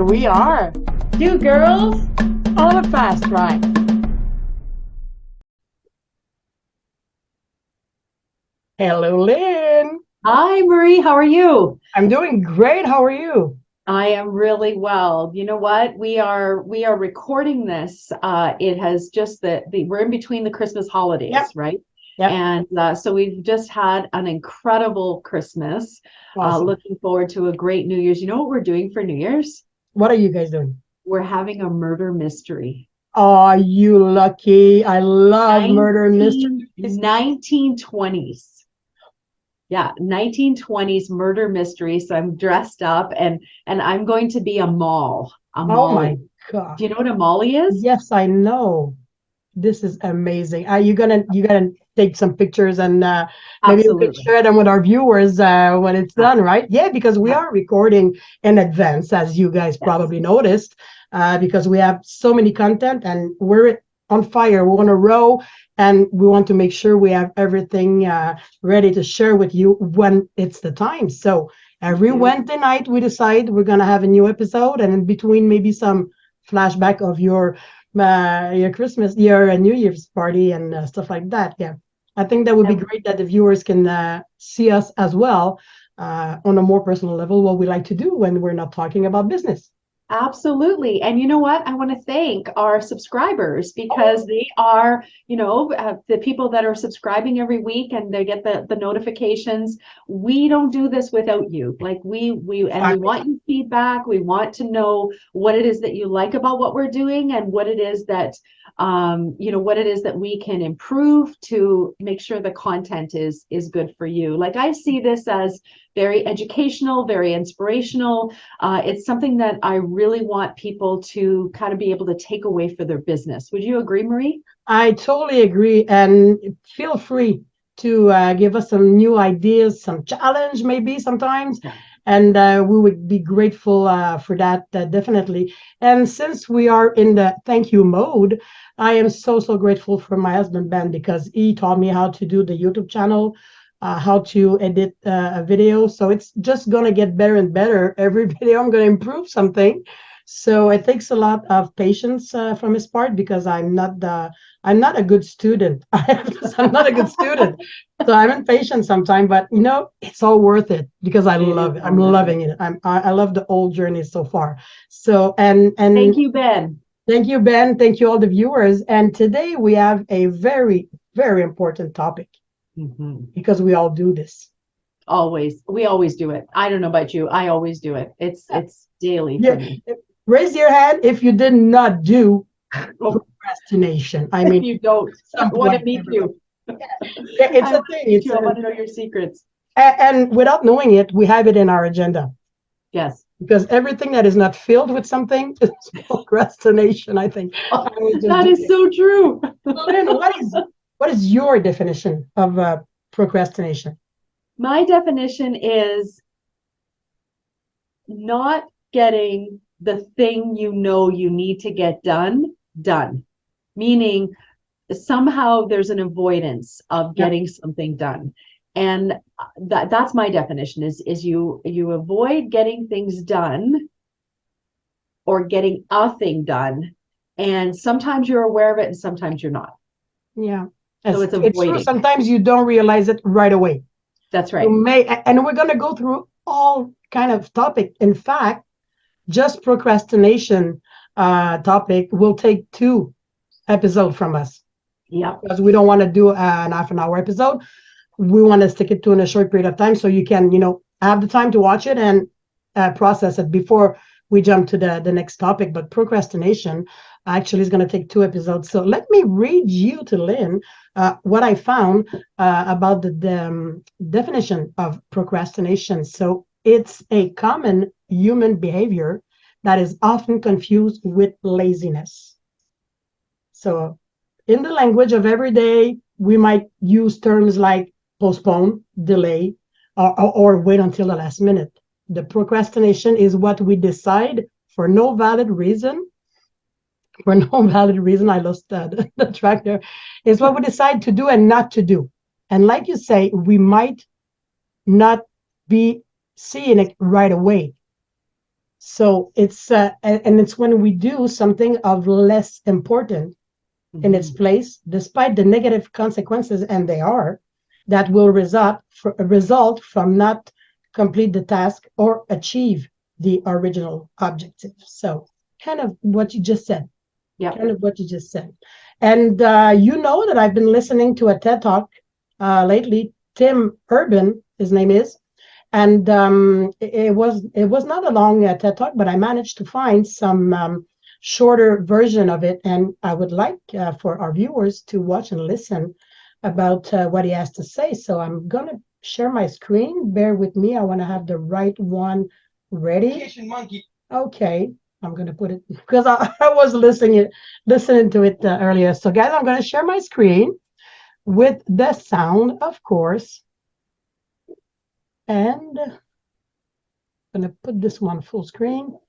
We are Two girls. on a fast track. Hello, Lynn. Hi, Marie. How are you? I'm doing great. How are you? I am really well. You know what? We are recording this. It has just the we're in between the Christmas holidays, Yep, right? yep. And so we've just had an incredible Christmas. Awesome. Looking forward to a great New Year's. You know what we're doing for New Year's? What are you guys doing? We're having a murder mystery. Are you lucky? I love murder mysteries. 1920s. Yeah, 1920s murder mystery. So I'm dressed up and I'm going to be a Oh my Molly. God. Do you know what a Molly is? Yes, I know. This is amazing. You gonna take some pictures and maybe we could Absolutely. share them with our viewers when it's Yeah, done, right? Yeah, because we yeah, are recording in advance, as you guys yes. probably noticed, because we have so many content and we're on fire. We're on a row, and we want to make sure we have everything ready to share with you when it's the time. So every Do. Wednesday night, we decide we're gonna have a new episode, and in between, maybe some flashback of your Christmas, your New Year's party and stuff like that. Yeah, I think that would be And great that the viewers can see us as well on a more personal level. What we like to do when we're not talking about business. absolutely. And you know what? I want to thank our subscribers because Oh, they are, the people that are subscribing every week and they get the notifications. We don't do this without you. Like we exactly. want your feedback. We want to know what it is that you like about what we're doing and what it is that what it is that we can improve to make sure the content is good for you. Like I see this as very educational, very inspirational. It's something that I really want people to kind of be able to take away for their business. Would you agree, Marie? I totally agree, and feel free to give us some new ideas, some challenge maybe sometimes, Yeah. and we would be grateful for that definitely. And since we are in the thank you mode, I am so grateful for my husband Ben because he taught me how to do the YouTube channel, how to edit a video. So it's just gonna get better and better every video. I'm gonna improve something. So it takes a lot of patience from his part because I'm not a good student. I'm not a good student. So I'm impatient sometimes, but it's all worth it because I It is love it. all I'm worth it. loving it. I love the whole journey so far. So and Thank you, Ben. thank you, Ben. Thank you all the viewers. And today we have a very important topic Mhm. because we all do this. Always. We always do it. I don't know about you. I always do it. It's daily for Yeah. me. Raise your hand if you did not do Oh, procrastination. I if mean, you don't, at some I want to point, meet everybody. you. Yeah, I it's a want to thing. meet you. I want to know your secrets. And without knowing it, we have it in our agenda Yes. because everything that is not filled with something is procrastination. I think I Oh, was just that is joking. so true. Lynn, what is your definition of procrastination? My definition is not getting the thing you know you need to get done. Meaning somehow there's an avoidance of Yeah, getting something done. And that's my definition is you avoid getting things done or getting a thing done. And sometimes you're aware of it and sometimes you're not. yeah. So It's it's it's true. avoiding. Sometimes you don't realize it right away. That's You right. may, and we're gonna go through all kind of topic. In fact, just procrastination topic will take 2 episodes from us Yep. because we don't want to do an half an hour episode. We want to stick it to in a short period of time so you can have the time to watch it and process it before we jump to the next topic. But procrastination actually is going to take 2 episodes, so let me read you to Lynn what I found about the definition of procrastination. So it's a common human behavior that is often confused with laziness. So in the language of every day, we might use terms like postpone, delay, or wait until the last minute. The procrastination is what we decide for no valid reason. For no valid reason, I lost the track there. Is what we decide to do and not to do. And like you say, we might not be seeing it right away. So it's and it's when we do something of less important in its place, despite the negative consequences, and they are, that will result from not complete the task or achieve the original objective. So kind of what you just said. Yeah. Kind of what you just said. And you know that I've been listening to a TED Talk lately. Tim Urban, his name is, and it was not a long TED Talk, but I managed to find some shorter version of it, and I would like for our viewers to watch and listen about what he has to say. So I'm gonna share my screen. Bear with me. I want to have the right one ready. Monkey. Okay, I'm gonna put it because I was listening to it earlier. So guys, I'm gonna share my screen with the sound, of course. And I'm going to put this one full screen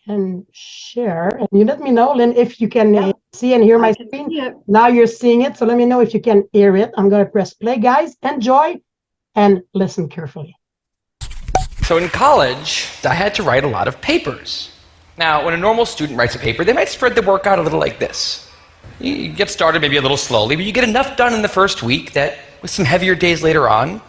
and share. And you let me know, Lynn, if you can see and hear my screen. Now you're seeing it, so let me know if you can hear it. I'm going to press play. Guys, enjoy and listen carefully. So in college, I had to write a lot of papers. Now, when a normal student writes a paper, they might spread the work out a little like this. You get started maybe a little slowly, but you get enough done in the first week that with some heavier days later on,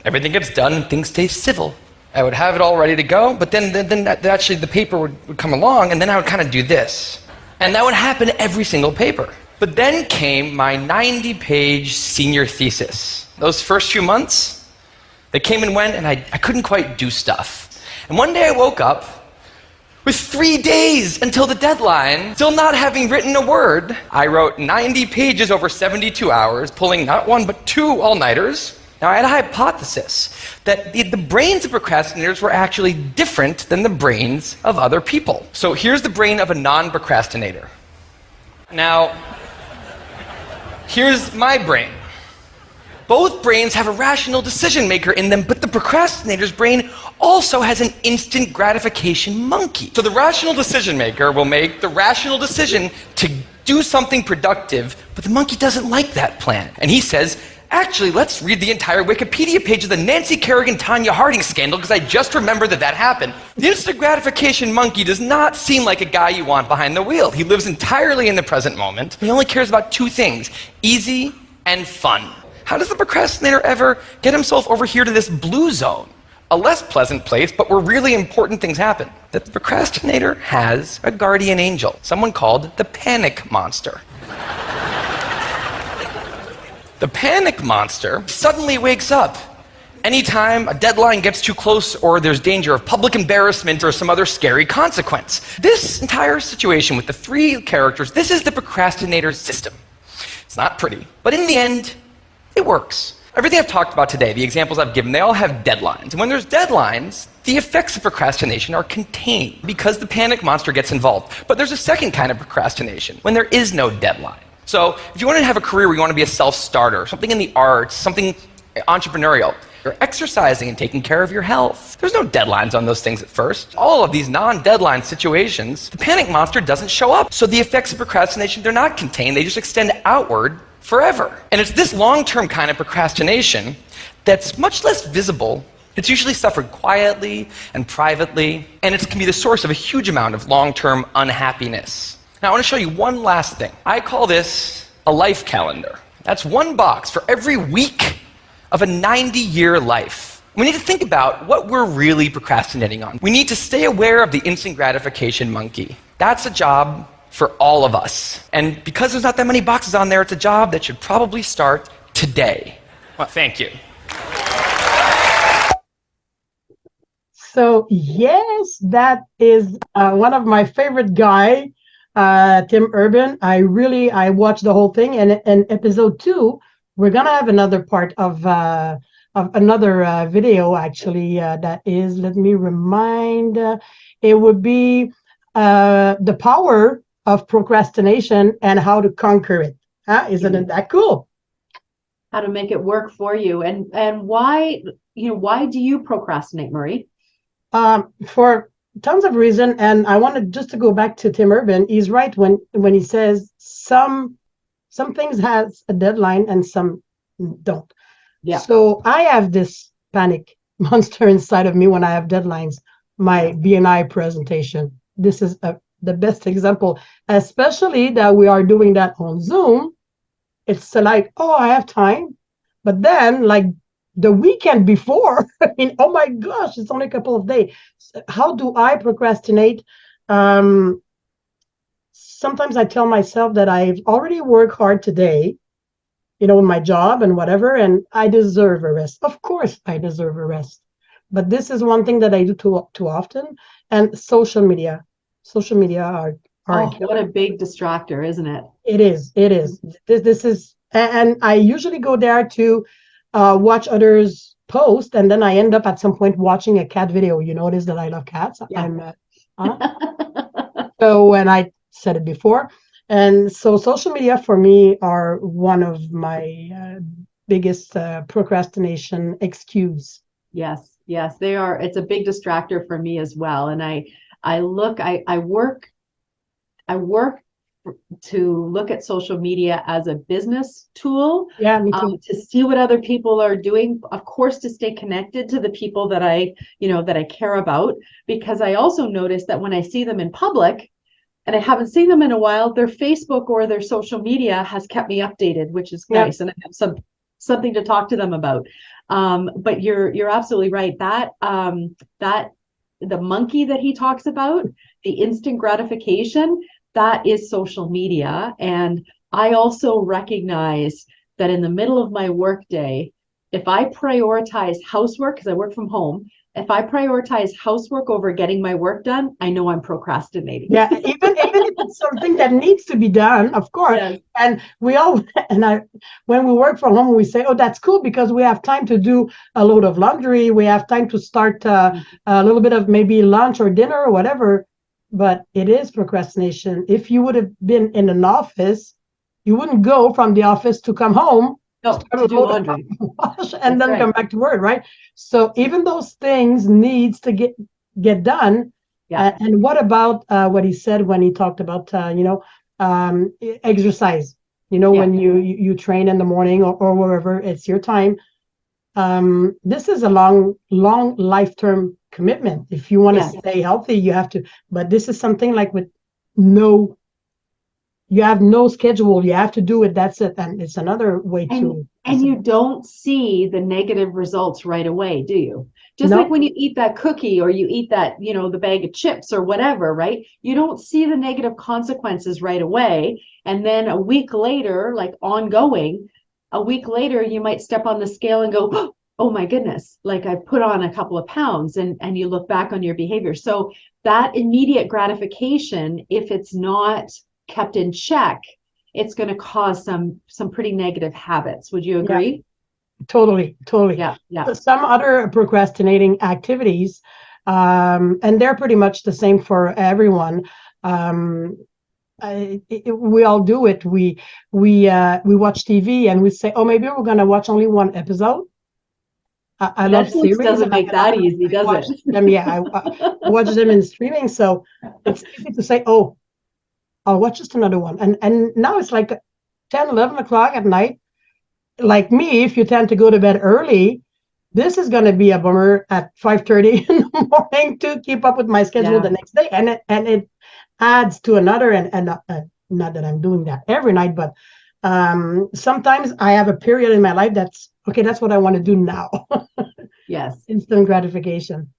everything gets done and things stay civil. I would have it all ready to go, but then actually the paper would come along, and then I would kind of do this. And that would happen every single paper. But then came my 90-page senior thesis. Those first few months, they came and went, and I couldn't quite do stuff. And one day I woke up with 3 days until the deadline, still not having written a word. I wrote 90 pages over 72 hours, pulling not one but 2 all-nighters. Now, I had a hypothesis that the brains of procrastinators were actually different than the brains of other people. So here's the brain of a non-procrastinator. Now, here's my brain. Both brains have a rational decision maker in them, but the procrastinator's brain also has an instant gratification monkey. So the rational decision maker will make the rational decision to do something productive, but the monkey doesn't like that plan. And he says, actually, let's read the entire Wikipedia page of the Nancy Kerrigan-Tanya Harding scandal, because I just remembered that happened. The instant gratification monkey does not seem like a guy you want behind the wheel. He lives entirely in the present moment. He only cares about 2 things, easy and fun. How does the procrastinator ever get himself over here to this blue zone? A less pleasant place, but where really important things happen. That the procrastinator has a guardian angel, someone called the panic monster. The panic monster suddenly wakes up anytime a deadline gets too close or there's danger of public embarrassment or some other scary consequence. This entire situation with the 3 characters, this is the procrastinator's system. It's not pretty, but in the end, it works. Everything I've talked about today, the examples I've given, they all have deadlines. And when there's deadlines, the effects of procrastination are contained because the panic monster gets involved. But there's a second kind of procrastination, when there is no deadline. So if you want to have a career where you want to be a self-starter, something in the arts, something entrepreneurial, you're exercising and taking care of your health. There's no deadlines on those things at first. All of these non-deadline situations, the panic monster doesn't show up. So the effects of procrastination, they're not contained, they just extend outward forever. And it's this long-term kind of procrastination that's much less visible. It's usually suffered quietly and privately, and it can be the source of a huge amount of long-term unhappiness. Now, I want to show you one last thing. I call this a life calendar. That's 1 box for every week of a 90-year life. We need to think about what we're really procrastinating on. We need to stay aware of the instant gratification monkey. That's a job for all of us. And because there's not that many boxes on there, it's a job that should probably start today. Well, thank you. So yes, that is one of my favorite guy, Tim Urban. I watched the whole thing, and in episode 2, we're gonna have another part of another video actually. That is, let me remind, it would be the power of procrastination and how to conquer it. Isn't that cool? How to make it work for you, and why do you procrastinate, Marie? For tons of reasons, and I wanted just to go back to Tim Urban. He's right when he says some things has a deadline and some don't. Yeah. So I have this panic monster inside of me when I have deadlines. my BNI presentation. This is the best example, especially that we are doing that on Zoom. It's like, oh, I have time. But then, like the weekend before, I mean, oh my gosh, it's only a couple of days. How do I procrastinate? Sometimes I tell myself that I've already worked hard today, in my job and whatever, and I deserve a rest. Of course, I deserve a rest. But this is one thing that I do too often. And social media are a Oh, what killer. a big distractor, isn't it? It is. It is. This is, and I usually go there to watch others post, and then I end up at some point watching a cat video. You notice that I love cats. Yeah. Uh, so, and I said it before, and so social media for me are one of my biggest procrastination excuse. Yes, yes, they are. It's a big distractor for me as well. And I work to look at social media as a business tool, Yeah, me too. to see what other people are doing, of course, to stay connected to the people that I care about, because I also notice that when I see them in public and I haven't seen them in a while, their Facebook or their social media has kept me updated, which is Yeah, nice. And I have something to talk to them about. But you're absolutely right. That the monkey that he talks about, the instant gratification, that is social media. And I also recognize that in the middle of my workday, if I prioritize housework, because I work from home, if I prioritize housework over getting my work done, I know I'm procrastinating. yeah. Even if it's something that needs to be done, of course. Yes. And we all and I when we work from home, we say, "Oh, that's cool because we have time to do a load of laundry. We have time to start a little bit of maybe lunch or dinner or whatever." But it is procrastination. If you would have been in an office, you wouldn't go from the office to come home, No, start to a do load of laundry. wash, and That's then come right. back to work, right? So even those things needs to get done. Yeah. And what about what he said when he talked about exercise? Yeah. When you train in the morning or wherever it's your time. This is a long life-term commitment. If you want to Yeah. stay healthy, you have to. But this is something like with no, you have no schedule. You have to do it. That's it. And it's another way And to. and you don't see the negative results right away, do you? Just like No, when you eat that cookie or you eat that, the bag of chips or whatever, right? You don't see the negative consequences right away. And then a week later, like ongoing, a week later, you might step on the scale and go, oh my goodness, like I put on a couple of pounds, and you look back on your behavior. So that immediate gratification, if it's not kept in check, it's going to cause some pretty negative habits. Would you yeah, agree? totally. Yeah, yeah, Some other procrastinating activities, and they're pretty much the same for everyone. Um, we all do it. We watch TV and we say, oh, maybe we're gonna watch only one episode. I love Netflix series doesn't and make that easy, I does watch it? them. Yeah, I watch them in streaming, so it's easy to say, oh, I'll watch just another one. And now it's like 10, 11 o'clock at night. Like me, if you tend to go to bed early, this is going to be a bummer at 5:30 in the morning to keep up with my schedule Yeah. the next day. And it adds to another, and not that I'm doing that every night, but sometimes I have a period in my life that's okay, that's what I want to do now. Yes. Instant gratification.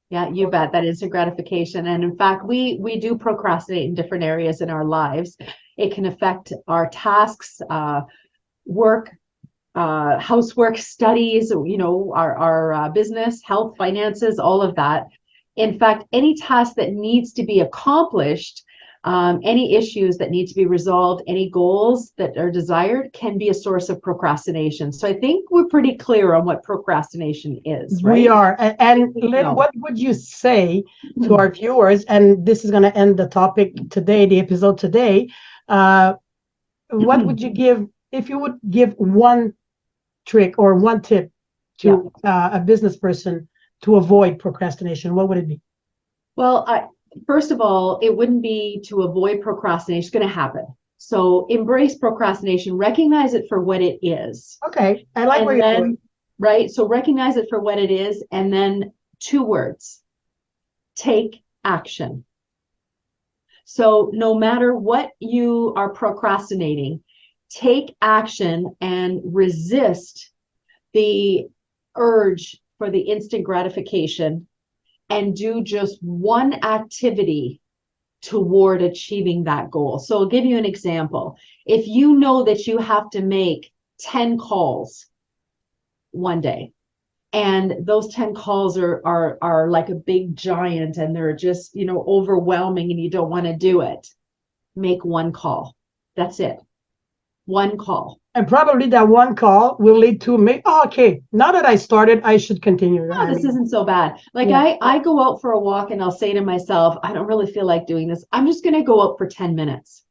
Yeah, you bet. That is a gratification. And in fact, we do procrastinate in different areas in our lives. It can affect our tasks, work, housework, studies, our business, health, finances, all of that. In fact, any task that needs to be accomplished, any issues that need to be resolved, any goals that are desired can be a source of procrastination. So I think we're pretty clear on what procrastination is, We right? are. And Lynn, No. what would you say to our viewers? And this is going to end the topic today, the episode today. What would you give if you would give one trick or one tip Yeah. to a business person to avoid procrastination? What would it be? Well, first of all, it wouldn't be to avoid procrastination. It's going to happen. So embrace procrastination, recognize it for what it is. Okay, I like where And you're going. then, right? So recognize it for what it is. And then 2 words: take action. So no matter what you are procrastinating, take action and resist the urge for the instant gratification and do just one activity toward achieving that goal. So I'll give you an example. If you know that you have to make 10 calls one day, and those 10 calls are like a big giant and they're just, overwhelming and you don't want to do it, make one call. That's it. One call. And probably that one call will lead to me. Oh, okay, now that I started, I should continue. Oh, this isn't so bad. Like I go out for a walk and I'll say to myself, I don't really feel like doing this. I'm just going to go out for 10 minutes.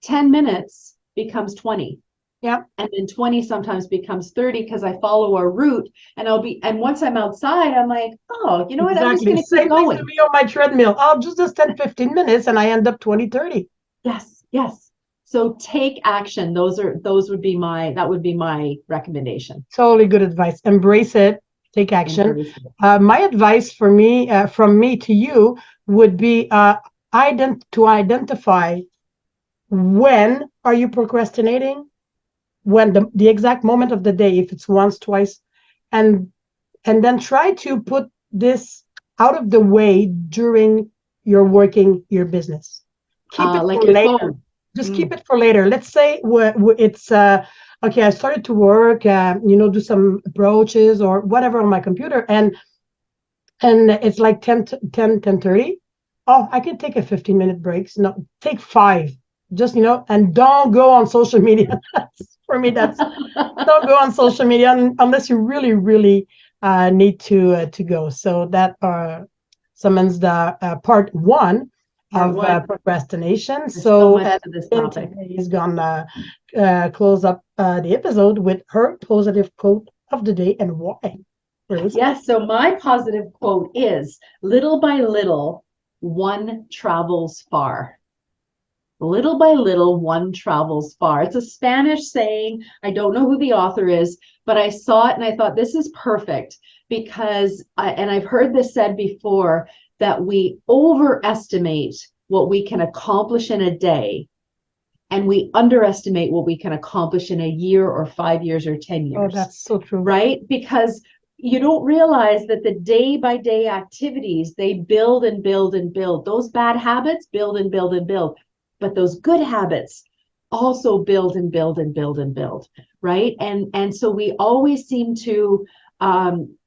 10 minutes becomes 20. Yeah. And then 20 sometimes becomes 30 because I follow a route and once I'm outside, I'm like, oh, you know what? I'm just going to keep going. Same thing to me on my treadmill. I'll just 10, 15 minutes and I end up 20, 30. Yes. So take action. That would be my recommendation. Totally good advice. Embrace it. Take action. My advice from me to you would be to identify when are you procrastinating, when the exact moment of the day, if it's once, twice, and then try to put this out of the way during your business. Keep it like for later. Phone. Just keep it for later. Let's say it's okay, I started to work, do some approaches or whatever on my computer, and it's like 10:30. Oh, I can take a 15-minute break. No, take 5. Just, and don't go on social media. For me, don't go on social media unless you really, really need to go. So that summons the part 1 of procrastination. There's so much to this topic. He's gonna close up the episode with her positive quote of the day and why. Yes, so my positive quote is, little by little, one travels far. Little by little, one travels far. It's a Spanish saying. I don't know who the author is, but I saw it and I thought this is perfect because, and I've heard this said before, that we overestimate what we can accomplish in a day and we underestimate what we can accomplish in a year or 5 years or 10 years. Oh, that's so true. Right? Because you don't realize that the day by day activities, they build and build and build. Those bad habits build and build and build. But those good habits also build and build and build and build, right? And so we always seem to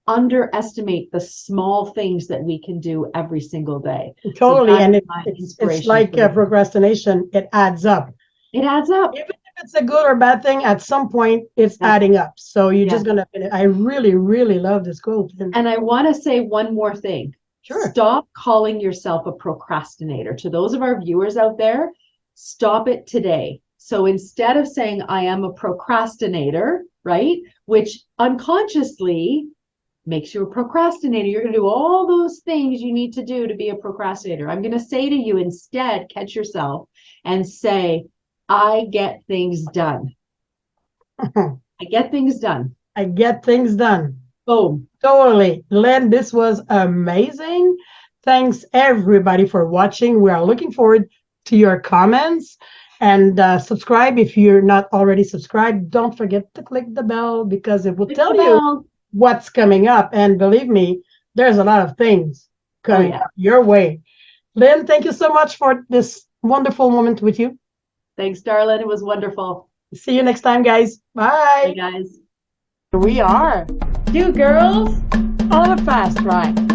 underestimate the small things that we can do every single day. Totally, so and it's like procrastination. It adds up. It adds up. Even if it's a good or bad thing, at some point it's adding up. So you're just gonna. I really, really love this quote. And I want to say one more thing. Sure. Stop calling yourself a procrastinator. To those of our viewers out there, stop it today. So instead of saying I am a procrastinator, right, which unconsciously makes you a procrastinator, you're going to do all those things you need to do to be a procrastinator. I'm going to say to you instead, catch yourself and say, I get things done. I get things done. I get things done. Boom. Totally. Len, this was amazing. Thanks everybody for watching. We are looking forward to your comments and subscribe if you're not already subscribed. Don't forget to click the bell because it will tell you what's coming up. And believe me, there's a lot of things coming up your way. Len, thank you so much for this wonderful moment with you. Thanks, darling. It was wonderful. See you next time, guys. Bye. Hey, guys. Here we are. 2 girls on a fast ride.